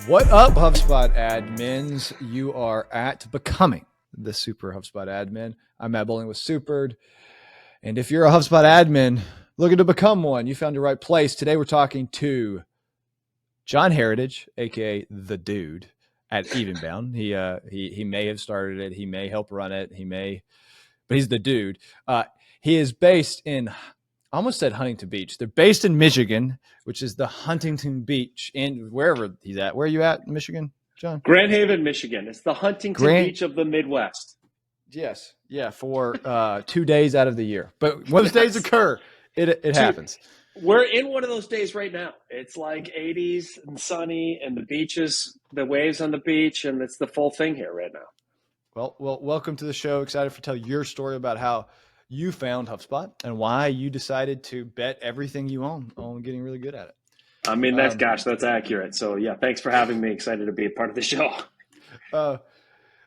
What up, HubSpot admins? You are at becoming the super HubSpot admin. I'm Matt Bowling with Supered. And if you're a HubSpot admin looking to become one, you found your right place. Today we're talking to John Heritage, aka the Dude, at Evenbound. He may have started it. He may help run it. But he's the Dude. He is based in, I almost said Huntington Beach. They're based in Michigan, which is the Huntington Beach, and wherever he's at. Where are you at in Michigan, John? Grand Haven, Michigan. It's the Huntington Beach of the Midwest. Yes. Yeah. For 2 days out of the year. But when those days occur, it happens. We're in one of those days right now. It's like 80s and sunny and the beaches, the waves on the beach, and it's the full thing here right now. Well, welcome to the show. Excited to tell your story about how you found HubSpot and why you decided to bet everything you own on getting really good at it. I mean, that's accurate. So yeah, thanks for having me. Excited to be a part of the show.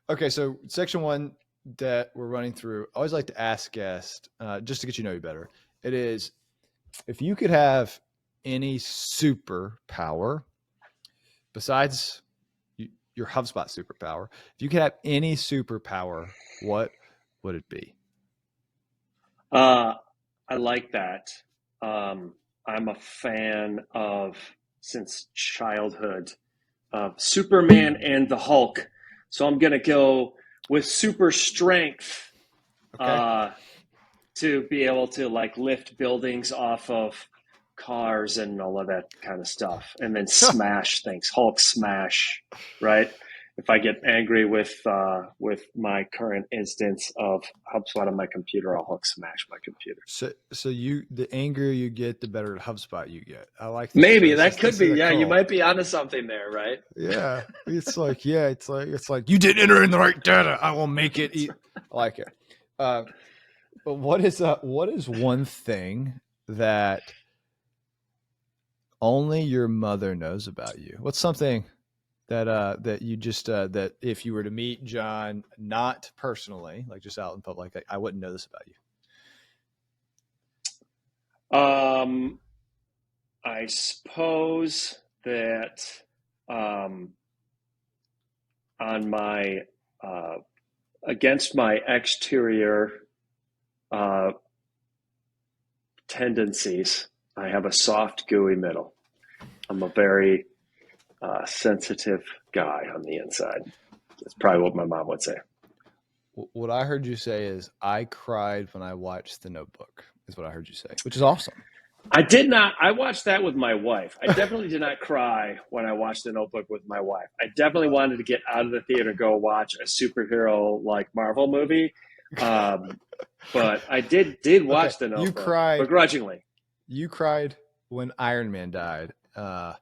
Okay. So section one that we're running through, I always like to ask guests, just to get you better. It is, if you could have any superpower besides your HubSpot superpower, if you could have any superpower, what would it be? I like that. I'm a fan of, since childhood, of Superman and the Hulk. So I'm going to go with super strength, to be able to like lift buildings off of cars and all of that kind of stuff, and then smash things. Hulk smash, right? If I get angry with my current instance of HubSpot on my computer, I'll Hulk smash my computer. So the angrier you get, the better HubSpot you get. I like maybe that could be. Yeah, you might be onto something there, right? Yeah, it's like you didn't enter in the right data. I will make it. I like it. But what is one thing that only your mother knows about you? What's something that you just that if you were to meet John, not personally, like just out in public, I wouldn't know this about you? I suppose that on my against my exterior tendencies, I have a soft, gooey middle. I'm a very sensitive guy on the inside. That's probably what my mom would say. What I heard you say is, I cried when I watched The Notebook, is what I heard you say, which is awesome. I did not. I watched that with my wife. I definitely did not cry when I watched The Notebook with my wife. I definitely wanted to get out of the theater, go watch a superhero like Marvel movie. But I did watch The Notebook. You cried begrudgingly. You cried when Iron Man died. I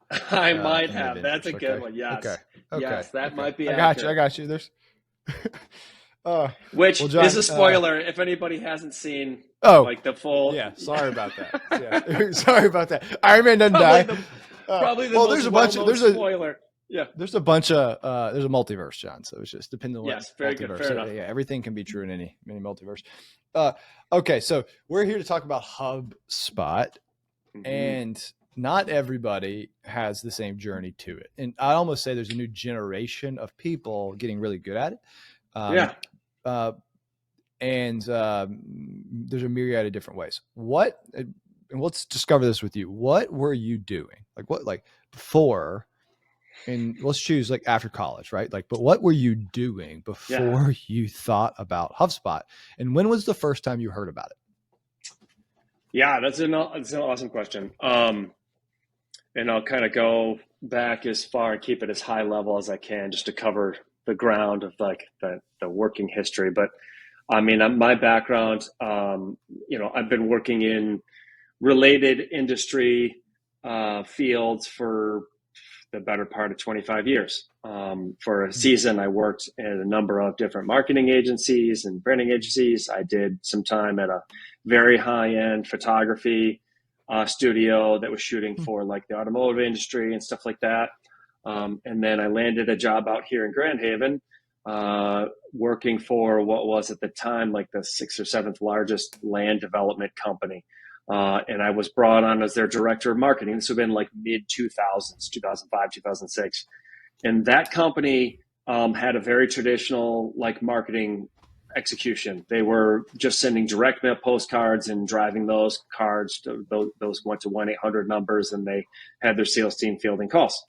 might have. That's a good one. Yes. Okay. Yes, that might be. I got you. There's. Which John, is a spoiler if anybody hasn't seen like the full. Yeah, sorry about that. Yeah. Sorry about that. Iron Man doesn't die. Probably the most spoiler. Yeah. There's a bunch of there's a multiverse, John. So it's just depending on what very multiverse. Good. Fair enough. Yeah, everything can be true in any multiverse. Okay, so we're here to talk about HubSpot, and not everybody has the same journey to it. And I almost say there's a new generation of people getting really good at it. And there's a myriad of different ways. And let's discover this with you. What were you doing? Like before, and let's choose like after college, right? But what were you doing before you thought about HubSpot? And when was the first time you heard about it? Yeah, that's an awesome question. And I'll kind of go back as far and keep it as high level as I can, just to cover the ground of like the working history. But I mean, my background, I've been working in related industry fields for the better part of 25 years. For a season, I worked at a number of different marketing agencies and branding agencies. I did some time at a very high-end photography studio that was shooting for like the automotive industry and stuff like that. And then I landed a job out here in Grand Haven, working for what was at the time like the 6th or 7th largest land development company. And I was brought on as their director of marketing. This would have been like mid 2000s, 2005, 2006. And that company had a very traditional like marketing execution. They were just sending direct mail postcards and driving those cards. Those went to 1-800 numbers, and they had their sales team fielding calls.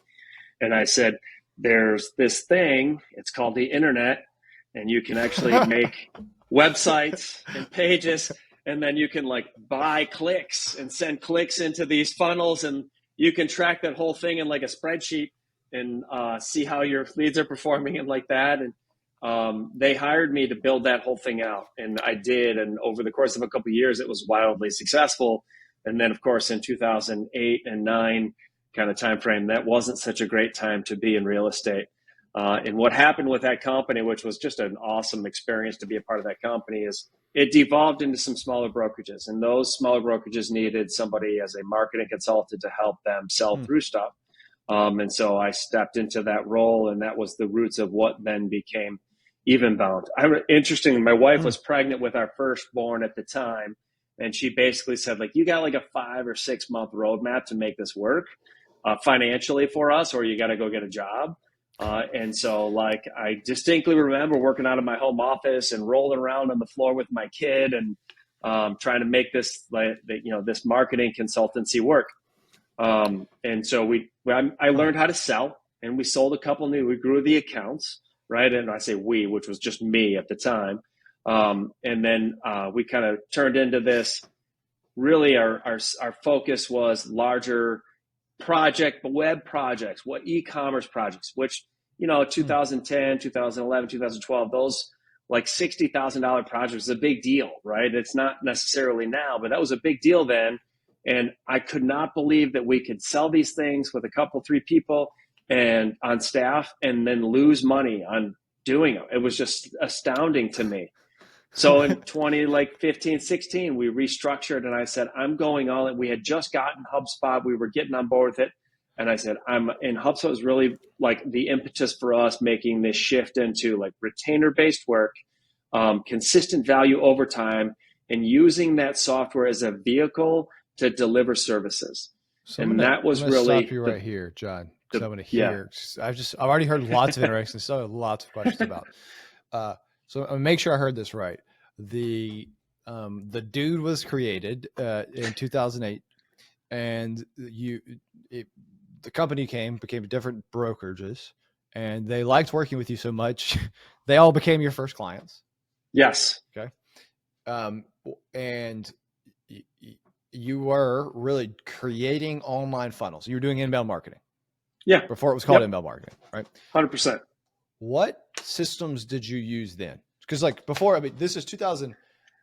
And I said, there's this thing, it's called the internet, and you can actually make websites and pages, and then you can like buy clicks and send clicks into these funnels, and you can track that whole thing in like a spreadsheet and see how your leads are performing and like that. And they hired me to build that whole thing out, and I did. And over the course of a couple of years, it was wildly successful. And then, of course, in 2008 and 9 kind of time frame, that wasn't such a great time to be in real estate. And what happened with that company, which was just an awesome experience to be a part of that company, is it devolved into some smaller brokerages. And those smaller brokerages needed somebody as a marketing consultant to help them sell through stuff. And so I stepped into that role, and that was the roots of what then became Evenbound. Interesting, my wife was pregnant with our firstborn at the time, and she basically said, like, you got like a 5 or 6 month roadmap to make this work financially for us, or you got to go get a job. And so, like, I distinctly remember working out of my home office and rolling around on the floor with my kid and trying to make this, like, this marketing consultancy work. And so I learned how to sell, and we sold a couple we grew the accounts, right? And I say we, which was just me at the time. And then we kind of turned into this. Really, our focus was larger web projects, what e-commerce projects, which, 2010, 2011, 2012, those like $60,000 projects is a big deal, right? It's not necessarily now, but that was a big deal then. And I could not believe that we could sell these things with a couple, 3 people and on staff, and then lose money on doing it. It was just astounding to me. So in 2015, 16, we restructured, and I said, I'm going all in. We had just gotten HubSpot. We were getting on board with it. And I said, and HubSpot was really like the impetus for us making this shift into like retainer-based work, consistent value over time, and using that software as a vehicle to deliver services. So that was really stop you right here, John. I want to hear. Yeah. I've already heard lots of interesting stuff, lots of questions about. So I'm gonna make sure I heard this right. The dude was created in 2008, and the company became different brokerages, and they liked working with you so much, they all became your first clients. Yes. Okay. And you were really creating online funnels. You were doing inbound marketing. Yeah. Before it was called inbound marketing, right? 100%. What systems did you use then? Because like before, this is 2000.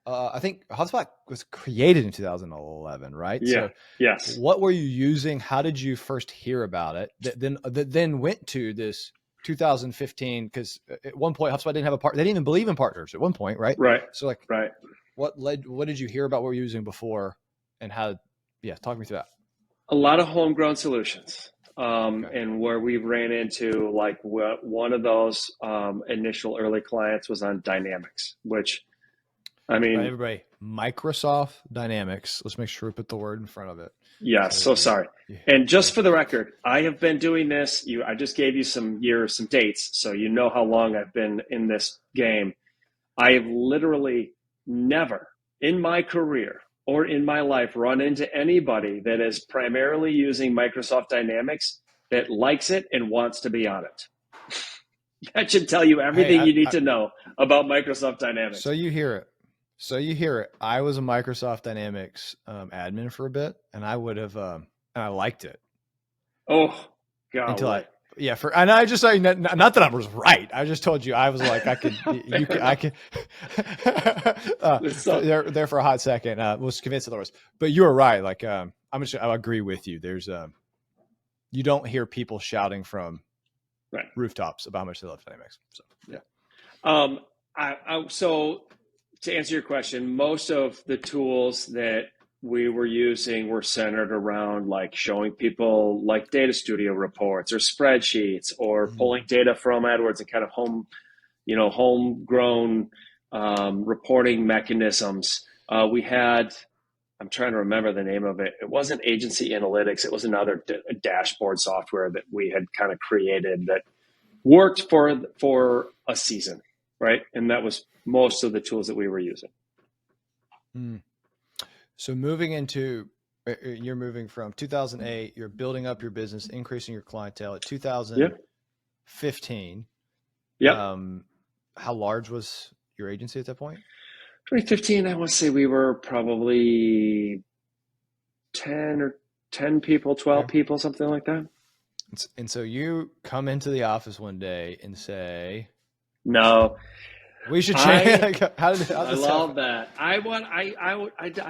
I think HubSpot was created in 2011, right? Yeah. So yes. What were you using? How did you first hear about it? That then went to this 2015, because at one point HubSpot didn't have a partner. They didn't even believe in partners at one point, right? Right. So like, right. What did you hear about what we were using before, and how? Yeah, talk me through that. A lot of homegrown solutions. And where we ran into like one of those initial early clients was on Dynamics, which, I mean, everybody, Microsoft Dynamics. Let's make sure we put the word in front of it. Yeah. So sorry. Yeah. And just for the record, I have been doing this. I just gave you some dates, so you know how long I've been in this game. I have literally never in my career or in my life run into anybody that is primarily using Microsoft Dynamics that likes it and wants to be on it. That should tell you everything you need to know about Microsoft Dynamics. So you hear it. I was a Microsoft Dynamics admin for a bit, and I would have, and I liked it. Oh, God. Until and I just say, not that I was right. I just told you, I was like, I could, there for a hot second, was convinced otherwise, but you were right. Like, I agree with you. There's, you don't hear people shouting from rooftops about how much they love Dynamics. So, yeah. So to answer your question, most of the tools that we were using were centered around like showing people like data studio reports or spreadsheets or pulling data from AdWords and kind of homegrown reporting mechanisms. We had, I'm trying to remember the name of it. It wasn't Agency Analytics. It was another dashboard software that we had kind of created that worked for a season, right? And that was most of the tools that we were using. So you're moving from 2008, you're building up your business, increasing your clientele at 2015. Yep. How large was your agency at that point? 2015, I want to say we were probably 10 people, 12 people, something like that. And so you come into the office one day and say, "No, we should change." I love that. I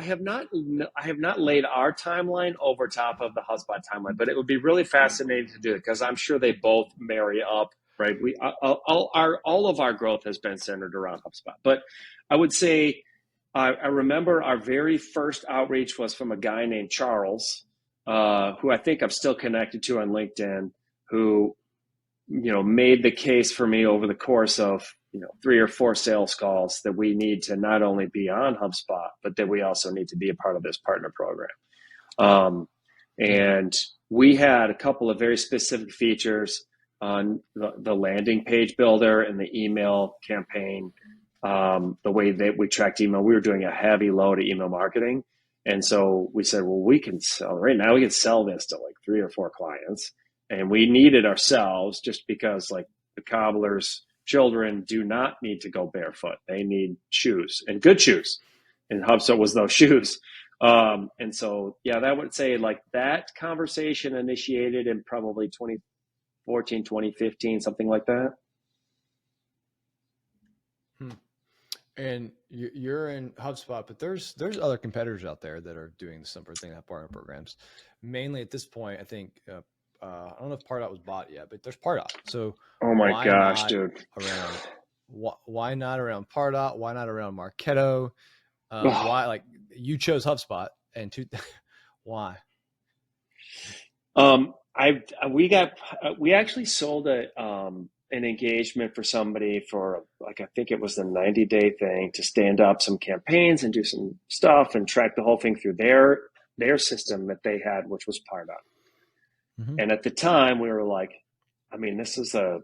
have not laid our timeline over top of the Hubspot timeline, but it would be really fascinating to do it because I'm sure they both marry up, right? All of our growth has been centered around HubSpot, but I would say I remember our very first outreach was from a guy named Charles, who I think I'm still connected to on LinkedIn, who made the case for me over the course of 3 or 4 sales calls that we need to not only be on HubSpot, but that we also need to be a part of this partner program. And we had a couple of very specific features on the landing page builder and the email campaign. The way that we tracked email, we were doing a heavy load of email marketing. And so we said, well, we can sell this to like 3 or 4 clients. And we needed ourselves just because like the cobbler's children do not need to go barefoot. They need shoes and good shoes. And HubSpot was those shoes. And so, yeah, that would say like that conversation initiated in probably 2014, 2015, something like that. And you're in HubSpot, but there's other competitors out there that are doing the similar thing, that partner programs. Mainly at this point, I think, I don't know if Pardot was bought yet, but there's Pardot. So oh my gosh, dude, why not around Pardot? Why not around Marketo? Why, like, you chose HubSpot why? We actually sold an engagement for somebody for like, I think it was the 90-day thing to stand up some campaigns and do some stuff and track the whole thing through their system that they had, which was Pardot. Mm-hmm. And at the time we were like, I mean, this is the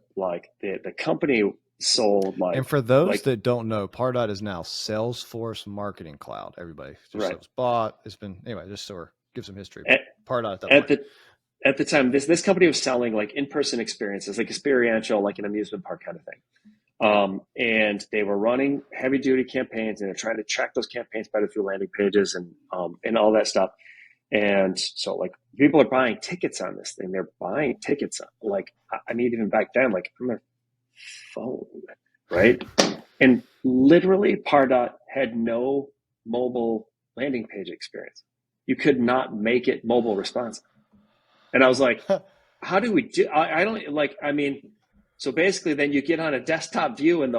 company sold like. And for those that don't know, Pardot is now Salesforce Marketing Cloud. Everybody just right. bought. It's been, anyway, just sort of give some history. Pardot at the time, this company was selling like in-person experiences, like experiential, like an amusement park kind of thing. And they were running heavy duty campaigns and they're trying to track those campaigns better through landing pages and all that stuff. And so like people are buying tickets on this thing. They're buying tickets on, like, I mean, even back then, like on their phone, right? And literally Pardot had no mobile landing page experience. You could not make it mobile responsive. And I was like, how do we do? I don't like, I mean, so basically then you get on a desktop view and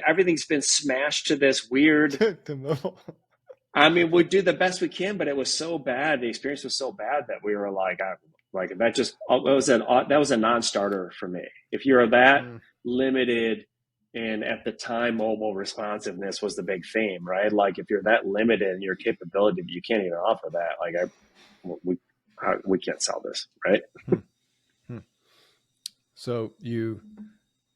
everything's been smashed to this weird, I mean, we do the best we can, but it was so bad. The experience was so bad that we were like that was a non-starter for me. If you're that limited, and at the time, mobile responsiveness was the big theme, right? Like if you're that limited in your capability, you can't even offer that. Like we can't sell this, right? So you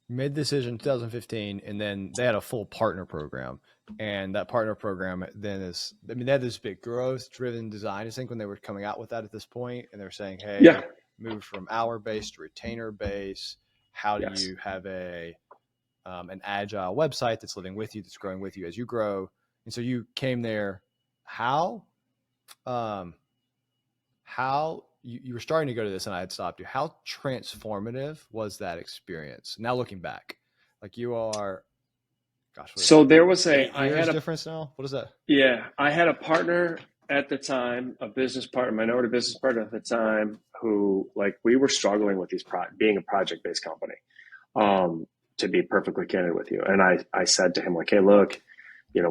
made the decision in 2015, and then they had a full partner program. And that partner program then they had this big growth-driven design, I think, when they were coming out with that at this point. And they're saying, hey, move from hour-based to retainer-based. How do you have an agile website that's living with you, that's growing with you as you grow? And so you came there. How you were starting to go to this and I had stopped you. How transformative was that experience? Now looking back, like you are, gosh. So there was I had a difference now. What is that? Yeah. I had a partner at the time, a business partner, minority business partner at the time, who like, we were struggling with being a project-based company, to be perfectly candid with you. And I said to him like, hey, look,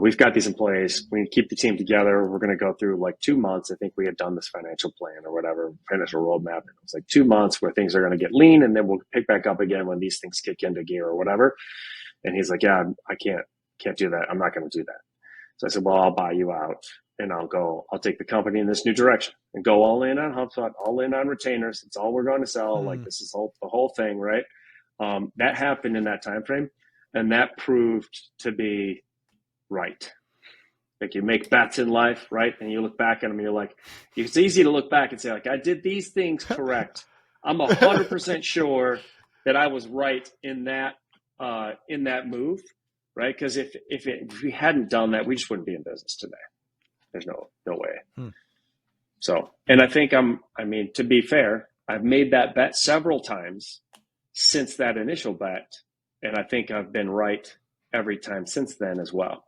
we've got these employees. We keep the team together. We're going to go through like 2 months. I think we had done this financial plan or whatever, financial roadmap. It was like 2 months where things are going to get lean, and then we'll pick back up again when these things kick into gear or whatever. And he's like, yeah, I can't do that. I'm not going to do that. So I said, well, I'll buy you out and I'll take the company in this new direction and go all in on HubSpot, all in on retainers. It's all we're going to sell. Like this is the whole thing. Right. That happened in that time frame, and that proved to be right. Like, you make bets in life, right? And you look back at them and you're like, it's easy to look back and say, like, I did these things correct. I'm 100% sure that I was right in that move, right? Because if we hadn't done that, we just wouldn't be in business today. There's no way. So, and I think to be fair, I've made that bet several times since that initial bet, and I think I've been right every time since then as well.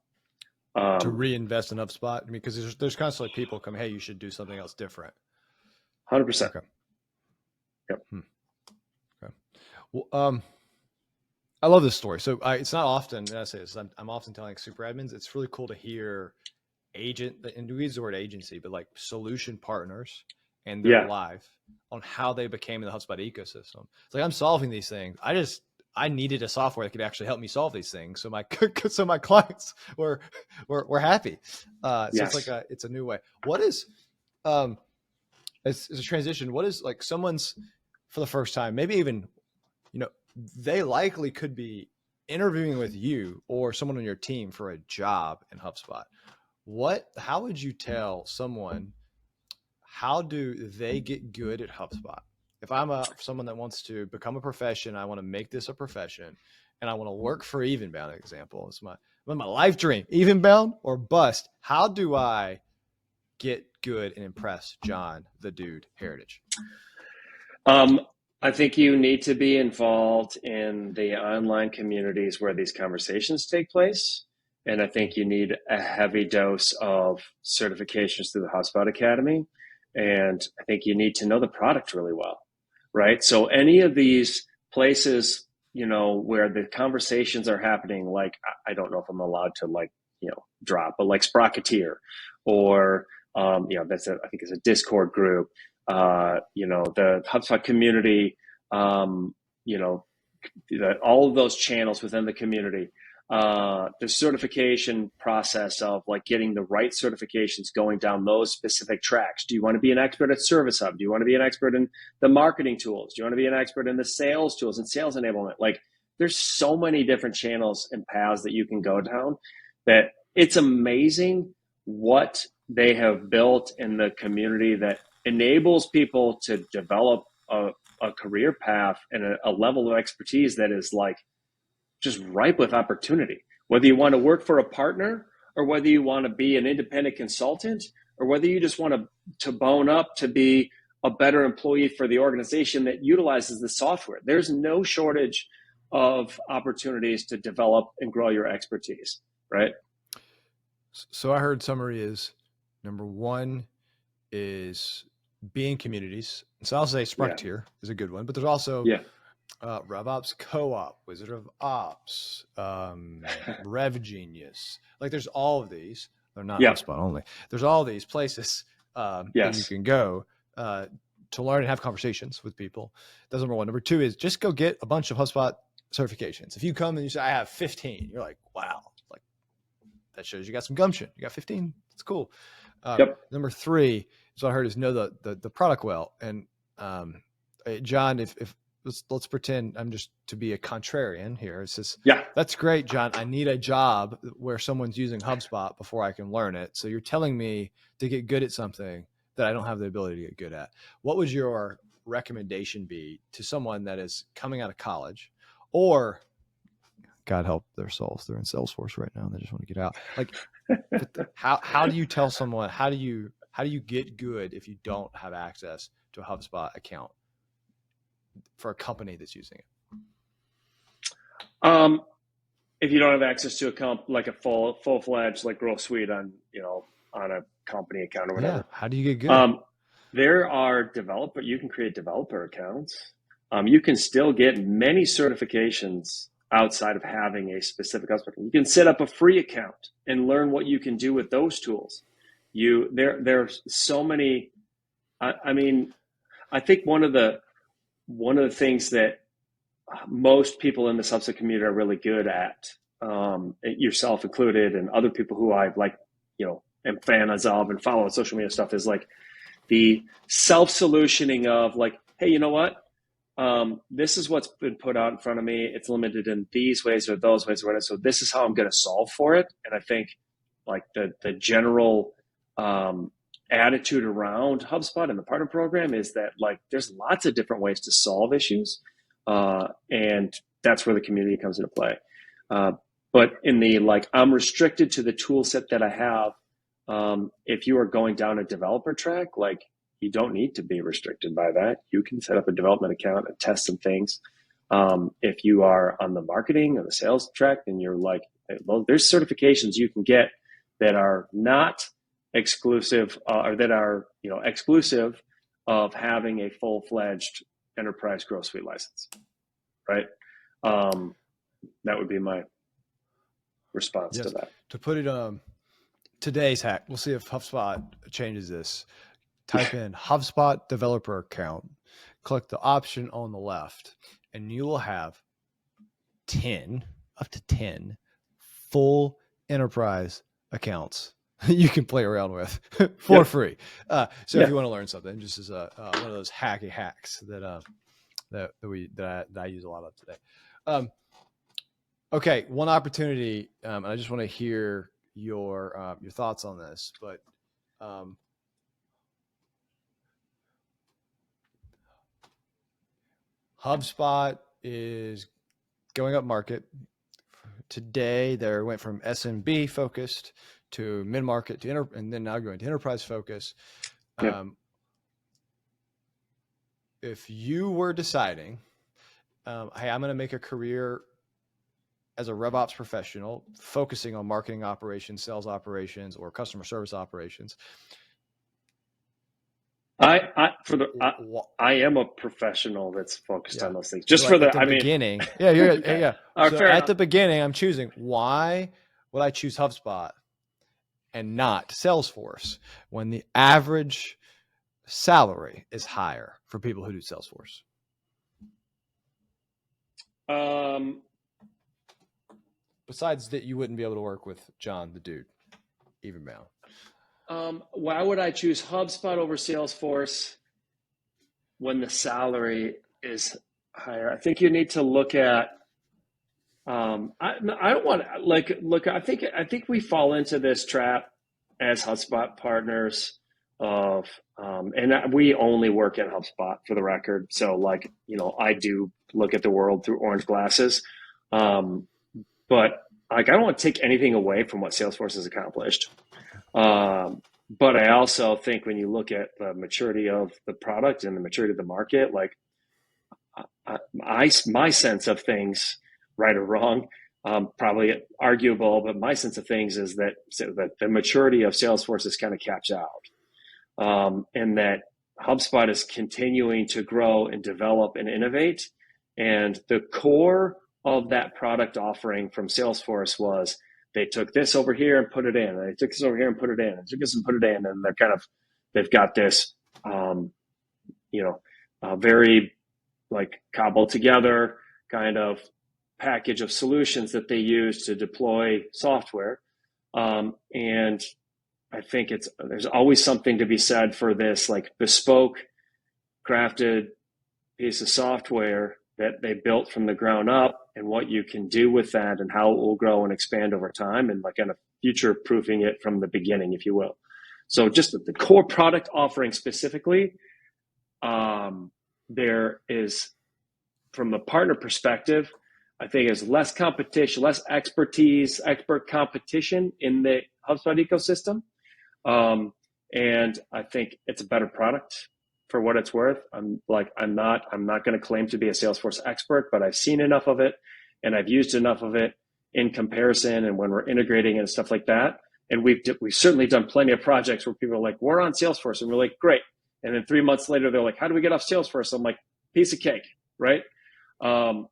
To reinvest in HubSpot? I mean, because there's constantly people come, hey, you should do something else different. 100%. Okay. Yep. Okay. Well, I love this story. So it's not often, and I say this, I'm often telling super admins, it's really cool to hear and we use the word agency, but like solution partners and their life on how they became in the HubSpot ecosystem. It's like, I'm solving these things. I needed a software that could actually help me solve these things. So my clients were happy. So it's a new way. What is, as a transition, what is like someone's for the first time, maybe even, they likely could be interviewing with you or someone on your team for a job in HubSpot. How would you tell someone, how do they get good at HubSpot? If I'm someone that wants to become a profession, I want to make this a profession, and I want to work for Evenbound, example, it's my life dream, Evenbound or bust. How do I get good and impress John, the dude, Heritage? I think you need to be involved in the online communities where these conversations take place. And I think you need a heavy dose of certifications through the HubSpot Academy. And I think you need to know the product really well, right? So any of these places, where the conversations are happening, like, I don't know if I'm allowed to drop, but like Sprocketeer or, I think it's a Discord group, the HubSpot community, all of those channels within the community. The certification process of like getting the right certifications going down those specific tracks. Do you want to be an expert at Service Hub? Do you want to be an expert in the marketing tools? Do you want to be an expert in the sales tools and sales enablement? Like, there's so many different channels and paths that you can go down that it's amazing what they have built in the community that enables people to develop a career path and a level of expertise that is like just ripe with opportunity. Whether you want to work for a partner or whether you want to be an independent consultant or whether you just want to bone up to be a better employee for the organization that utilizes the software. There's no shortage of opportunities to develop and grow your expertise, right? So I heard summary is number one is be in communities. So I'll say Sprocketeer is a good one, but there's also RevOps Co-op, Wizard of Ops, Rev Genius. Like, there's all of these. They're not HubSpot only. There's all these places that you can go to learn and have conversations with people. That's number one. Number two is just go get a bunch of HubSpot certifications. If you come and you say, I have 15, you're like, wow, like that shows you got some gumption. You got 15. That's cool. Number three is what I heard is know the product well. And John, if let's pretend I'm just to be a contrarian here. It's just, that's great, John. I need a job where someone's using HubSpot before I can learn it. So you're telling me to get good at something that I don't have the ability to get good at. What would your recommendation be to someone that is coming out of college, or God help their souls, they're in Salesforce right now and they just want to get out? Like, how do you tell someone, how do you get good if you don't have access to a HubSpot account for a company that's using it? If you don't have access to like a full-fledged like growth suite on a company account or whatever, how do you get good? There are you can create developer accounts. You can still get many certifications outside of having a specific HubSpot. You can set up a free account and learn what you can do with those tools. There's so many. I think one of the things that most people in the HubSpot community are really good at, yourself included, and other people who I am fans of and follow on social media stuff, is like the self-solutioning of like, hey, you know what? this is what's been put out in front of me. It's limited in these ways or those ways or whatever. So this is how I'm going to solve for it. And I think like the general attitude around HubSpot and the partner program is that like there's lots of different ways to solve issues, and that's where the community comes into play. But in the like, I'm restricted to the tool set that I have. If you are going down a developer track, like you don't need to be restricted by that. You can set up a development account and test some things. If you are on the marketing or the sales track, then you're like, well, there's certifications you can get that are not exclusive or that are, you know, exclusive of having a full-fledged enterprise growth suite license, right? That would be my response to that. To put it today's hack, we'll see if HubSpot changes this. Type in HubSpot developer account, click the option on the left, and you will have up to 10 full enterprise accounts you can play around with for free. So if you want to learn something, just as one of those hacky hacks that I use a lot of today. Okay, one opportunity, and I just want to hear your thoughts on this, but HubSpot is going up market. Today, they went from SMB focused to mid-market to and then now going to enterprise focus. If you were deciding, hey, I'm going to make a career as a RevOps professional, focusing on marketing operations, sales operations, or customer service operations, I am a professional that's focused on those things. Just so for like the beginning. So at the beginning, I'm choosing, why would I choose HubSpot and not Salesforce when the average salary is higher for people who do Salesforce? Besides that, you wouldn't be able to work with John, the dude, even now. Why would I choose HubSpot over Salesforce when the salary is higher? I think you need to look at. I don't want to look. I think we fall into this trap as HubSpot partners of, and we only work at HubSpot for the record. So like, you know, I do look at the world through orange glasses, but like I don't want to take anything away from what Salesforce has accomplished. But I also think when you look at the maturity of the product and the maturity of the market, like my sense of things, right or wrong, probably arguable, but my sense of things is that the maturity of Salesforce is kind of capped out, and that HubSpot is continuing to grow and develop and innovate. And the core of that product offering from Salesforce was, they took this over here and put it in. And they took this over here and put it in. And took this and put it in. And they've got this, very like cobbled together kind of package of solutions that they use to deploy software. And I think there's always something to be said for this like bespoke crafted piece of software that they built from the ground up, and what you can do with that and how it will grow and expand over time, and like kind of future proofing it from the beginning, if you will. So just the core product offering specifically, there is, from a partner perspective, I think there's less competition, less expert competition in the HubSpot ecosystem. And I think it's a better product for what it's worth. I'm not going to claim to be a Salesforce expert, but I've seen enough of it and I've used enough of it in comparison. And when we're integrating and stuff like that, and we've certainly done plenty of projects where people are like, we're on Salesforce, and we're like, great. And then 3 months later, they're like, how do we get off Salesforce? I'm like, piece of cake, right? So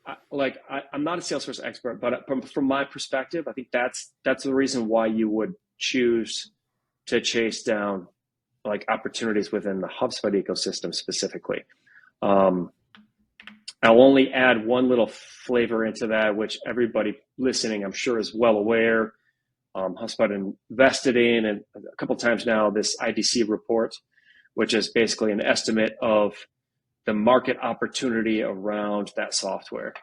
I'm not a Salesforce expert, but from my perspective, I think that's the reason why you would choose to chase down like opportunities within the HubSpot ecosystem specifically. I'll only add one little flavor into that, which everybody listening, I'm sure, is well aware. HubSpot invested in, and a couple of times now, this IDC report, which is basically an estimate of the market opportunity around that software.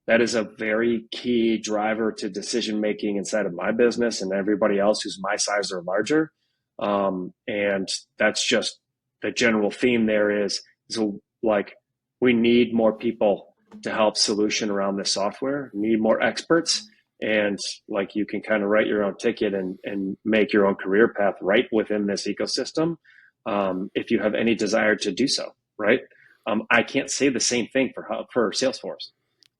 That is a very key driver to decision making inside of my business and everybody else who's my size or larger. And that's just the general theme there is like we need more people to help solution around this software, need more experts. And like you can kind of write your own ticket and make your own career path right within this ecosystem, if you have any desire to do so, right? I can't say the same thing for Salesforce.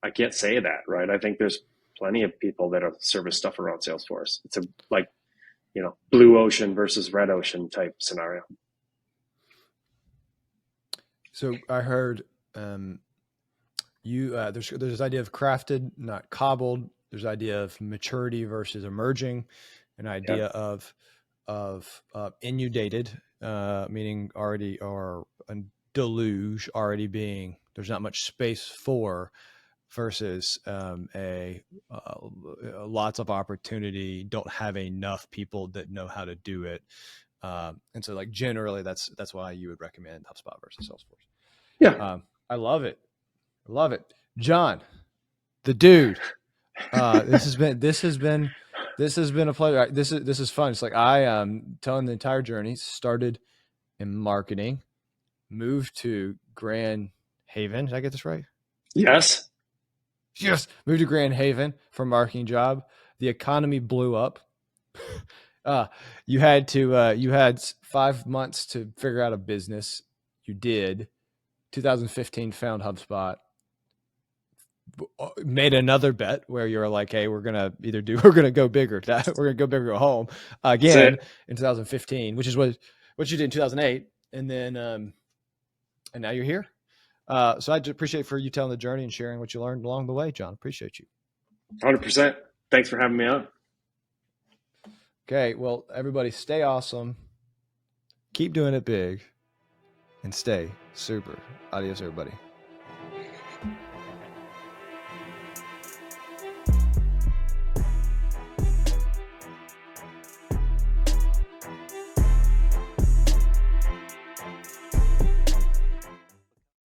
I can't say that, right? I think there's plenty of people that are service stuff around Salesforce. It's a like, blue ocean versus red ocean type scenario. So I heard there's this idea of crafted, not cobbled. There's idea of maturity versus emerging, an idea of inundated, meaning already, or a deluge already being, there's not much space for, versus lots of opportunity, don't have enough people that know how to do it. And so like generally that's why you would recommend HubSpot versus Salesforce. Yeah. I love it. I love it. John, the dude, this has been a pleasure. This is fun. It's like I am telling the entire journey. Started in marketing, moved to Grand Haven. Did I get this right? Yes. Yes. Moved to Grand Haven for a marketing job. The economy blew up. You had 5 months to figure out a business. You did. 2015 found HubSpot. Made another bet where you're like, hey, we're gonna go bigger. We're gonna go bigger, go home again in 2015, which is what you did in 2008, and then and now you're here. So I appreciate for you telling the journey and sharing what you learned along the way, John. Appreciate you. 100%. Thanks for having me on. Okay, well, everybody, stay awesome, keep doing it big, and stay super. Adios, everybody.